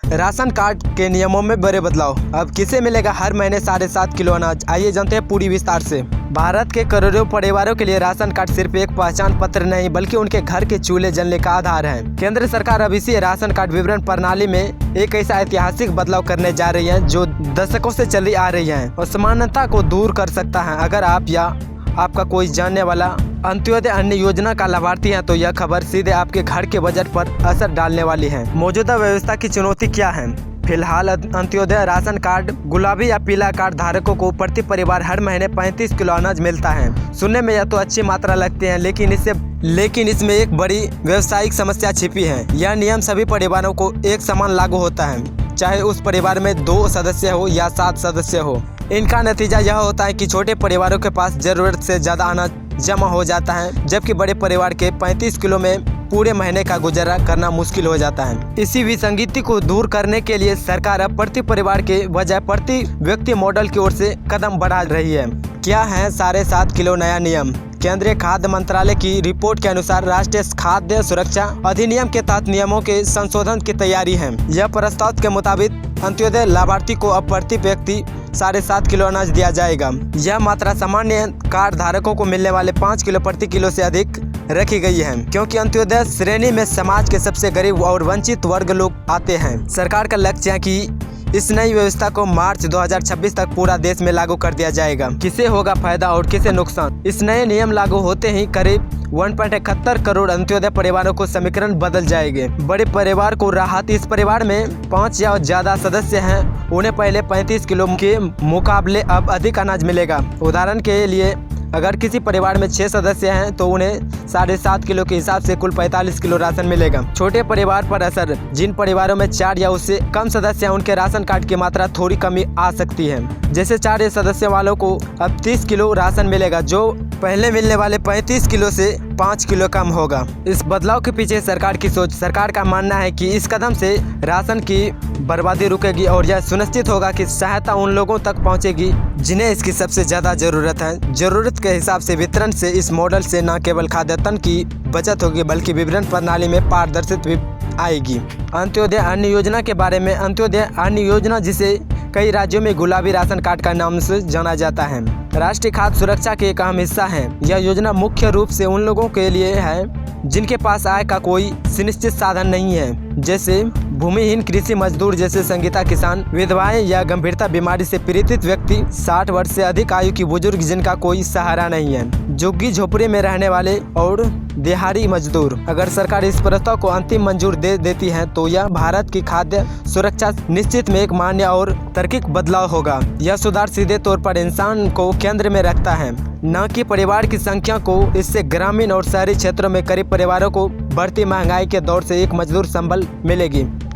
Ration card के नियमों में बड़े बदलाव। अब किसे मिलेगा हर महीने 7.5 किलो अनाज, आइए जानते हैं पूरी विस्तार से। भारत के करोड़ों परिवारों के लिए राशन कार्ड सिर्फ एक पहचान पत्र नहीं बल्कि उनके घर के चूल्हे जलने का आधार है। केंद्र सरकार अब इसी राशन कार्ड विवरण प्रणाली में एक ऐसा ऐतिहासिक बदलाव करने जा रही है जो दशकों से चली आ रही है और असमानता को दूर कर सकता है। अगर आप या आपका कोई जानने वाला अंत्योदय अन्न योजना का लाभार्थी है तो यह खबर सीधे आपके घर के बजट पर असर डालने वाली है। मौजूदा व्यवस्था की चुनौती क्या है? फिलहाल अंत्योदय राशन कार्ड गुलाबी या पीला कार्ड धारकों को प्रति परिवार हर महीने 35 किलो अनाज मिलता है। सुनने में यह तो अच्छी मात्रा लगती है, लेकिन इसमें एक बड़ी व्यावसायिक समस्या छिपी है। यह नियम सभी परिवारों को एक समान लागू होता है, चाहे उस परिवार में 2 सदस्य हो या 7 सदस्य हो। इनका नतीजा यह होता है कि छोटे परिवारों के पास जरूरत से ज़्यादा अनाज जमा हो जाता है, जबकि बड़े परिवार के 35 किलो में पूरे महीने का गुजारा करना मुश्किल हो जाता है। इसी विसंगति को दूर करने के लिए सरकार अब प्रति परिवार के बजाय प्रति व्यक्ति मॉडल की ओर से कदम बढ़ा रही है। क्या है 7.5 किलो नया नियम? केंद्रीय खाद्य मंत्रालय की रिपोर्ट के अनुसार राष्ट्रीय खाद्य सुरक्षा अधिनियम के तहत नियमों के संशोधन की तैयारी है। यह प्रस्ताव के मुताबिक अंत्योदय लाभार्थी को अब प्रति व्यक्ति 7.5 किलो अनाज दिया जाएगा। यह मात्रा सामान्य कार्ड धारकों को मिलने वाले 5 किलो प्रति किलो से अधिक रखी गई है, क्योंकि अंत्योदय श्रेणी में समाज के सबसे गरीब और वंचित वर्ग लोग आते हैं। सरकार का लक्ष्य है कि इस नई व्यवस्था को मार्च 2026 तक पूरा देश में लागू कर दिया जाएगा। किसे होगा फायदा और किसे नुकसान? इस नए नियम लागू होते ही करीब 1.71 करोड़ अंत्योदय परिवारों को समीकरण बदल जाएंगे। बड़े परिवार को राहत। इस परिवार में 5 या ज्यादा सदस्य हैं, उन्हें पहले 35 किलो के मुकाबले अब अधिक अनाज मिलेगा। उदाहरण के लिए अगर किसी परिवार में 6 सदस्य हैं तो उन्हें 7.5 किलो के हिसाब से कुल 45 किलो राशन मिलेगा। छोटे परिवार पर असर। जिन परिवारों में 4 या उससे कम सदस्य हैं उनके राशन कार्ड की मात्रा थोड़ी कमी आ सकती है। जैसे 4 सदस्य वालों को अब 30 किलो राशन मिलेगा, जो पहले मिलने वाले 35 किलो से 5 किलो कम होगा। इस बदलाव के पीछे सरकार की सोच। सरकार का मानना है कि इस कदम से राशन की बर्बादी रुकेगी और यह सुनिश्चित होगा कि सहायता उन लोगों तक पहुंचेगी जिन्हें इसकी सबसे ज़्यादा ज़रूरत है। ज़रूरत के हिसाब से वितरण से इस मॉडल से न केवल खाद्यान्न की बचत होगी बल्कि वितरण प्रणाली में पारदर्शिता भी आएगी। अंत्योदय अन्न योजना के बारे में। अंत्योदय अन्न योजना, जिसे कई राज्यों में गुलाबी राशन कार्ड का नाम से जाना जाता है, राष्ट्रीय खाद्य सुरक्षा के एक अहम हिस्सा है। यह योजना मुख्य रूप से उन लोगों के लिए है जिनके पास आय का कोई सुनिश्चित साधन नहीं है, जैसे भूमिहीन कृषि मजदूर जैसे संगीता किसान, विधवाएं या गंभीरता बीमारी से पीड़ित व्यक्ति, 60 वर्ष से अधिक आयु की बुजुर्ग जिनका कोई सहारा नहीं है, झुग्गी झोपड़ी में रहने वाले और दिहाड़ी मजदूर। अगर सरकार इस प्रस्ताव को अंतिम मंजूर दे देती है तो यह भारत की खाद्य सुरक्षा निश्चित में एक मान्य और तार्किक बदलाव होगा। यह सुधार सीधे तौर पर इंसान को केंद्र में रखता है, न कि परिवार की संख्या को। इससे ग्रामीण और शहरी क्षेत्रों में गरीब परिवारों को बढ़ती महंगाई के दौर से एक मजदूर संबल मिलेगी।